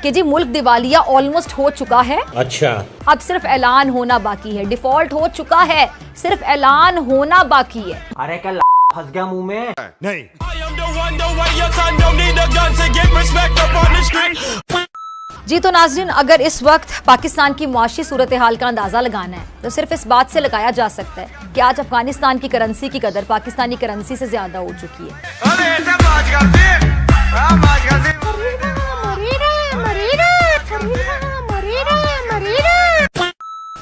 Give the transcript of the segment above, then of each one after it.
कि जी मुल्क दिवालिया ऑलमोस्ट हो चुका है। अच्छा, अब सिर्फ ऐलान होना बाकी है। डिफॉल्ट हो चुका है, सिर्फ ऐलान होना बाकी है। अरे क्या फंस गया मुंह में? नहीं। जी तो नाज़रीन, अगर इस वक्त पाकिस्तान की मुआशी सूरत हाल का अंदाज़ा लगाना है तो सिर्फ इस बात से लगाया जा सकता है कि आज अफगानिस्तान की करेंसी की कदर पाकिस्तानी करेंसी से ज़्यादा हो चुकी है।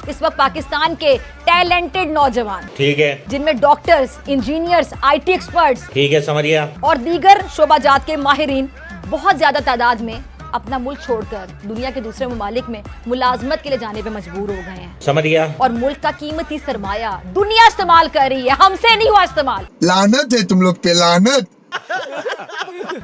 इस वक्त पाकिस्तान के टैलेंटेड नौजवान, ठीक है, जिनमें डॉक्टर्स, इंजीनियर्स, IT एक्सपर्ट्स, ठीक है, समझ गया, और दीगर शोबाजात के माहिरीन बहुत ज्यादा तादाद में अपना मुल्क छोड़कर दुनिया के दूसरे ममालिक में मुलाजमत के लिए जाने पे मजबूर हो गए हैं। समझ गया। और मुल्क का कीमती सरमाया दुनिया इस्तेमाल कर रही है, हमसे नहीं हुआ इस्तेमाल। लानत है तुम लोग पे, लानत।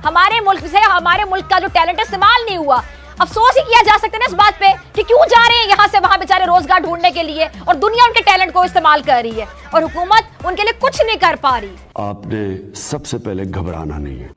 हमारे मुल्क से हमारे मुल्क का जो टैलेंट इस्तेमाल नहीं हुआ। अफसोस ही किया जा सकता है ना इस बात पे कि क्यों जा रहे हैं यहाँ से वहाँ बेचारे रोजगार ढूंढने के लिए, और दुनिया उनके टैलेंट को इस्तेमाल कर रही है और हुकूमत उनके लिए कुछ नहीं कर पा रही। आपने सबसे पहले घबराना नहीं है।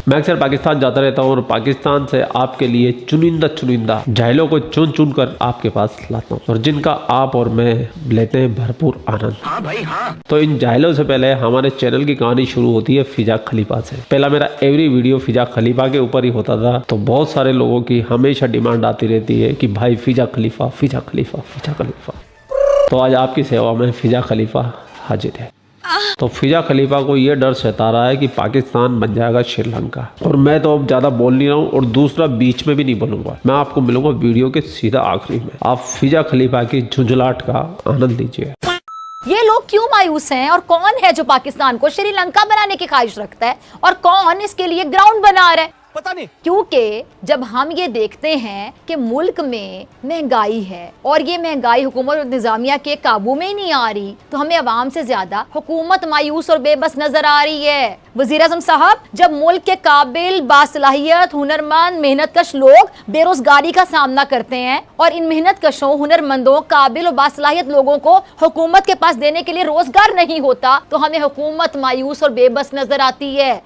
मैं अक्सर पाकिस्तान जाता रहता हूँ और पाकिस्तान से आपके लिए चुनिंदा जाहिलों को चुन चुन कर आपके पास लाता हूँ, और जिनका आप और मैं लेते हैं भरपूर आनंद। हाँ भाई हाँ। तो इन जाहिलों से पहले हमारे चैनल की कहानी शुरू होती है फिजा खलीफा से। पहला मेरा एवरी वीडियो फिजा खलीफा के ऊपर ही होता था, तो बहुत सारे लोगों की हमेशा डिमांड आती रहती है कि भाई फिजा खलीफा, फिजा खलीफा, फिजा खलीफा। तो आज आपकी सेवा में फिजा खलीफा हाजिर है। तो फिजा खलीफा को ये डर सता रहा है कि पाकिस्तान बन जाएगा श्रीलंका, और मैं तो अब ज्यादा बोल नहीं रहा हूँ और दूसरा बीच में भी नहीं बोलूंगा। मैं आपको मिलूंगा वीडियो के सीधा आखिरी में। आप फिजा खलीफा की झुंझलाहट का आनंद लीजिए। ये लोग क्यों मायूस हैं, और कौन है जो पाकिस्तान को श्रीलंका बनाने की ख्वाहिश रखता है, और कौन इसके लिए ग्राउंड बना रहा है? पता नहीं। क्योंकि जब हम ये देखते हैं कि मुल्क में महंगाई है और ये महंगाई हुकूमत और निजामिया के काबू में ही नहीं आ रही, तो हमें अवाम से ज्यादा हुकूमत मायूस और बेबस नजर आ रही है। वज़ीर आज़म साहब, जब मुल्क के काबिल, बासलाहियत, हुनरमंद, मेहनतकश लोग बेरोजगारी का सामना करते हैं और इन मेहनतकशों, हुनरमंदों, काबिल और बासलाहियत लोगों को हुकूमत के पास देने के लिए रोजगार नहीं होता, तो हमें हुकूमत मायूस और बेबस नजर आती है।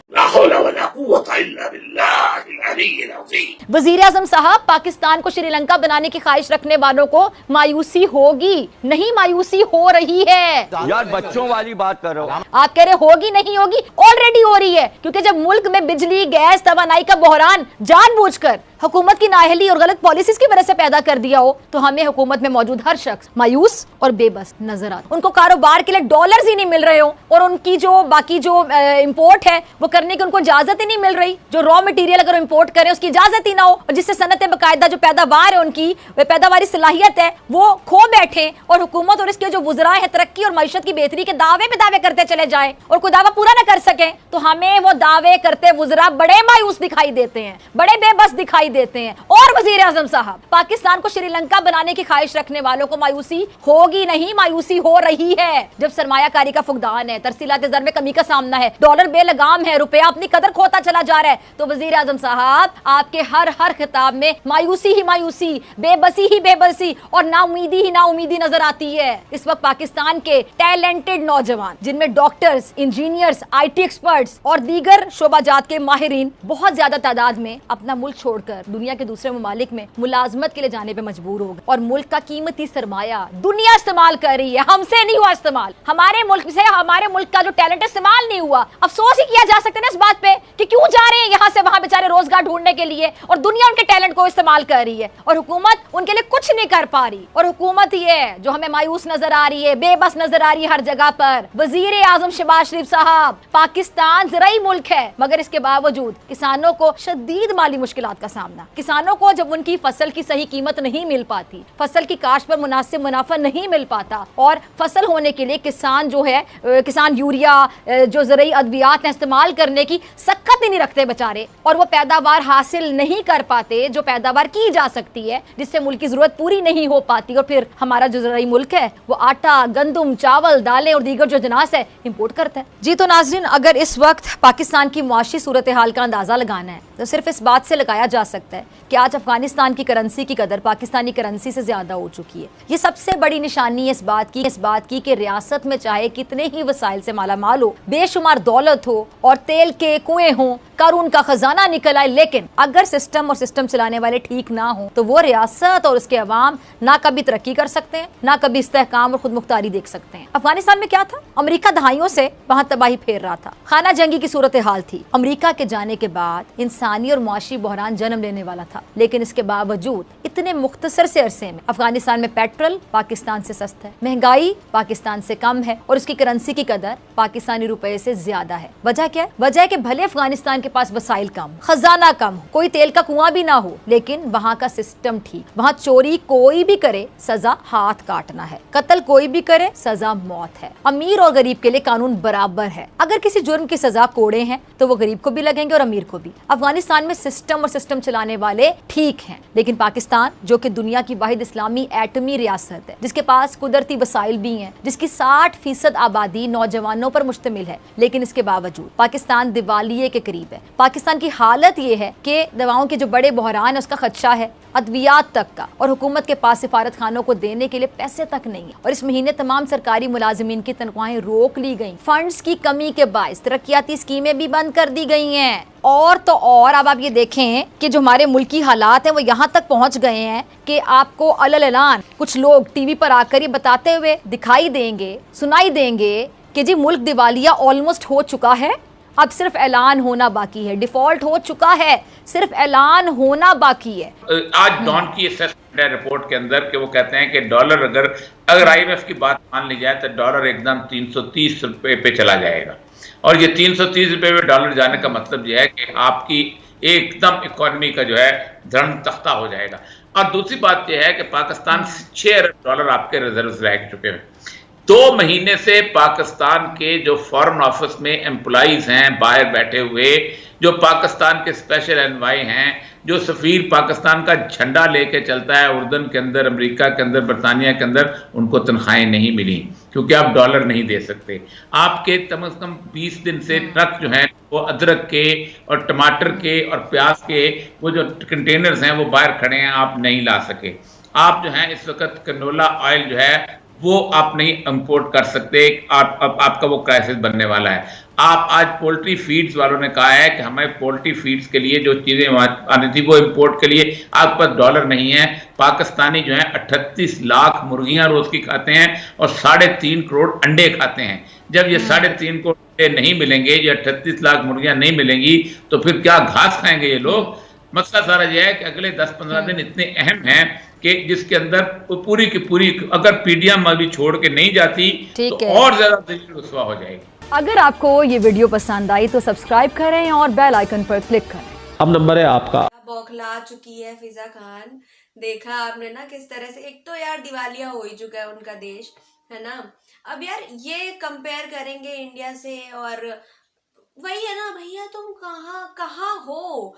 वज़ीर आज़म साहब, पाकिस्तान को श्रीलंका बनाने की ख्वाहिश रखने वालों को मायूसी होगी, नहीं मायूसी हो रही है। यार बच्चों वाली बात करो। आप कह रहे होगी नहीं होगी, ऑलरेडी हो रही है। क्योंकि जब मुल्क में बिजली, गैस, तवानाई का बहरान जानबूझकर हुकूमत की नाअहली और गलत पॉलिसीज की वजह से पैदा कर दिया हो, तो हमें हुकूमत में मौजूद हर शख्स मायूस और बेबस नजर आता। उनको कारोबार के लिए डॉलर्स ही नहीं मिल रहे हो, और उनकी जो बाकी जो इंपोर्ट है वो करने की उनको इजाजत ही नहीं मिल रही। जो रॉ मटेरियल अगर इंपोर्ट करें उसकी इजाजत ही ना हो, और जिससे सनत बाकायदा जो पैदावार है उनकी पैदावारी सलाहियत है वो खो बैठे, और हुकूमत और इसके जो वुज़रा है तरक्की और मईशत की बेहतरी के दावे पे दावे करते चले जाए और कोई दावा पूरा ना कर सके, तो हमें वो दावे करते वुज़रा बड़े मायूस दिखाई देते हैं, बड़े बेबस दिखाई देते हैं। और वज़ीर आज़म साहब, पाकिस्तान को श्रीलंका बनाने की ख्वाहिश रखने वालों को मायूसी होगी नहीं, मायूसी हो रही है। जब सरमायाकारी का फुकदान है, तरसीलात ज़र में कमी का सामना है, डॉलर बेलगाम है, रुपया अपनी कदर खोता चला जा रहा है, तो वज़ीर आज़म साहब आपके हर खिताब में मायूसी ही मायूसी, बेबसी ही बेबसी और नाउमीदी ही नाउमीदी नजर आती है। इस वक्त पाकिस्तान के टैलेंटेड नौजवान, जिनमें डॉक्टर्स, इंजीनियर्स, IT एक्सपर्ट्स और दीगर शोबाजात के माहिरीन बहुत ज्यादा तादाद में अपना मुल्क छोड़कर दुनिया के दूसरे ममालिक में मुलाजमत के लिए जाने पे मजबूर हो गए, और मुल्क का कीमती सरमाया दुनिया इस्तेमाल कर रही है, हमसे नहीं हुआ इस्तेमाल। हमारे मुल्क से हमारे मुल्क का जो टैलेंट इस्तेमाल नहीं हुआ। अफसोस ही किया जा सकता है ना इस बात पे कि क्यों जा रहे हैं यहाँ से वहाँ बेचारे रोजगार ढूंढने के लिए, और दुनिया उनके टैलेंट को इस्तेमाल कर रही है और हुकूमत उनके लिए कुछ नहीं कर पा रही। और हुकूमत ही है जो हमें मायूस नजर आ रही है, बेबस नजर आ रही है हर जगह पर। वज़ीर आज़म शहबाज शरीफ साहब, पाकिस्तान पाकिस्तान ज़राई मुल्क है, मगर इसके बावजूद किसानों को शदीद माली मुश्किलात का सामना। किसानों को जब उनकी फसल की सही कीमत नहीं मिल पाती, फसल की काश्त पर मुनासिब मुनाफा नहीं मिल पाता, और फसल होने के लिए किसान जो है किसान यूरिया जो ज़राई अद्वियात इस्तेमाल करने की सख्त ही नहीं रखते बेचारे, और वो पैदावार हासिल नहीं कर पाते जो पैदावार की जा सकती है, जिससे मुल्क की ज़रूरत पूरी नहीं हो पाती, और फिर हमारा जो ज़राई मुल्क है वो आटा, गंदुम, चावल, दालें और दीगर जो जनास है इंपोर्ट करता है। जी तो नाज़रीन, अगर इस वक्त पाकिस्तान की मुआशी सूरत हाल का अंदाज़ा लगाना है तो सिर्फ इस बात से लगाया जा सकता है कि आज अफगानिस्तान की करेंसी की कदर पाकिस्तानी करेंसी से ज़्यादा हो चुकी है। ये सबसे बड़ी निशानी है इस बात की कि रियासत में चाहे कितने ही वसाइल से माला माल हो, बेशुमार दौलत हो और तेल के कुएं हों, कारून का खजाना निकल आए, लेकिन अगर सिस्टम और सिस्टम चलाने वाले ठीक ना हो तो वो रियासत और उसके अवाम ना कभी तरक्की कर सकते हैं, ना कभी इस्तेहकाम और खुद मुख्तारी देख सकते हैं। अफगानिस्तान में क्या था? अमेरिका दहाइयों से वहां तबाही फेर रहा था, खाना जंगी की सूरत हाल थी। अमेरिका के जाने के बाद इंसानी और मुआशी बहरान जन्म लेने वाला था, लेकिन इसके बावजूद इतने मुख्तसर से अरसे में अफगानिस्तान में पेट्रोल पाकिस्तान से सस्ता है, महंगाई पाकिस्तान से कम है, और उसकी करेंसी की कदर पाकिस्तानी रुपए से ज्यादा है। वजह क्या है? वजह है कि भले अफगानिस्तान के पास वसाइल कम, खजाना कम, कोई तेल का कुआं भी ना हो, लेकिन वहाँ का सिस्टम ठीक। वहाँ चोरी कोई भी करे सजा हाथ काटना है, कत्ल कोई भी करे सजा मौत है। अमीर और गरीब के लिए कानून बराबर है। अगर किसी जुर्म की सजा कोड़े हैं तो वो गरीब को भी लगेंगे और अमीर को भी। अफगानिस्तान में सिस्टम और सिस्टम चलाने वाले ठीक हैं, लेकिन पाकिस्तान जो कि दुनिया की वाहिद इस्लामी एटमी रियासत है, जिसके पास कुदरती वसाइल भी हैं, जिसकी 60% आबादी नौजवानों पर मुश्तमिल है, लेकिन इसके बावजूद पाकिस्तान दिवालिये के करीब है। पाकिस्तान की हालत ये है कि दवाओं के जो बड़े बहरान है उसका खदशा है, अद्वियात तक का, और हुकूमत के पास सिफारत खानों को देने के लिए पैसे तक नहीं है। और इस महीने तमाम सरकारी मुलाजिमीन की तनख्वाहें रोक ली गई। फंड्स की कमी के बायस तरक्याती स्कीमें भी बंद कर दी गई हैं। और तो और अब आप ये देखें कि जो हमारे मुल्की हालात हैं वो यहाँ तक पहुँच गए हैं कि आपको अलल ऐलान कुछ लोग टीवी पर आकर ये बताते हुए दिखाई देंगे, सुनाई देंगे कि जी मुल्क दिवालिया ऑलमोस्ट हो चुका है, अब सिर्फ ऐलान होना बाकी है। डिफॉल्ट हो चुका है, सिर्फ ऐलान होना बाकी है। आज डॉन की असेसमेंट है रिपोर्ट के अंदर कि वो कहते हैं कि डॉलर अगर IMF की बात मान ली जाए तो डॉलर एकदम 330 रुपए पे चला जाएगा, और ये 330 रुपए पे डॉलर जाने का मतलब यह है कि आपकी एकदम इकोनॉमी का जो है धर्म तख्ता हो जाएगा। और दूसरी बात यह है कि पाकिस्तान 6 अरब डॉलर आपके रिजर्व रह चुके हैं। 2 महीने से पाकिस्तान के जो फॉरेन ऑफिस में एम्प्लॉइज हैं बाहर बैठे हुए, जो पाकिस्तान के स्पेशल एनवाई हैं, जो सफीर पाकिस्तान का झंडा लेके चलता है उर्दन के अंदर, अमेरिका के अंदर, बरतानिया के अंदर, उनको तनख्वाहें नहीं मिली क्योंकि आप डॉलर नहीं दे सकते। आपके कम से कम 20 दिन से ट्रक जो हैं वो अदरक के और टमाटर के और प्याज के वो जो कंटेनर्स हैं वो बाहर खड़े हैं, आप नहीं ला सके। आप जो हैं इस वक्त कनोला ऑयल जो है वो आप नहीं इंपोर्ट कर सकते। आपका वो क्राइसिस बनने वाला है। आप आज पोल्ट्री फीड्स वालों ने कहा है कि हमें पोल्ट्री फीड्स के लिए जो चीजें आनी थी वो इंपोर्ट के लिए आपके पास डॉलर नहीं है। पाकिस्तानी जो है 38 लाख मुर्गियां रोज की खाते हैं और 3.5 करोड़ अंडे खाते हैं। जब ये 3.5 करोड़ अंडे नहीं मिलेंगे, ये 38 लाख मुर्गियां नहीं मिलेंगी, तो फिर क्या घास खाएंगे ये लोग? मसला सारा यह है कि अगले 10-15 दिन इतने अहम हैं कि जिसके अंदर पूरी की पूरी अगर पीडीएम अभी छोड़ के नहीं जाती तो और ज्यादा दिल रुस्वा हो जाएगी। अगर आपको ये वीडियो पसंद आई तो सब्सक्राइब करें और बेल आइकन पर क्लिक करें। अब नंबर है आपका। बौखला चुकी है फिजा खान। देखा आपने ना किस तरह से, एक तो यार दिवालिया हो ही चुका है उनका देश, है ना। अब यार ये कंपेयर करेंगे इंडिया से, और वही है ना भैया, तुम कहाँ हो।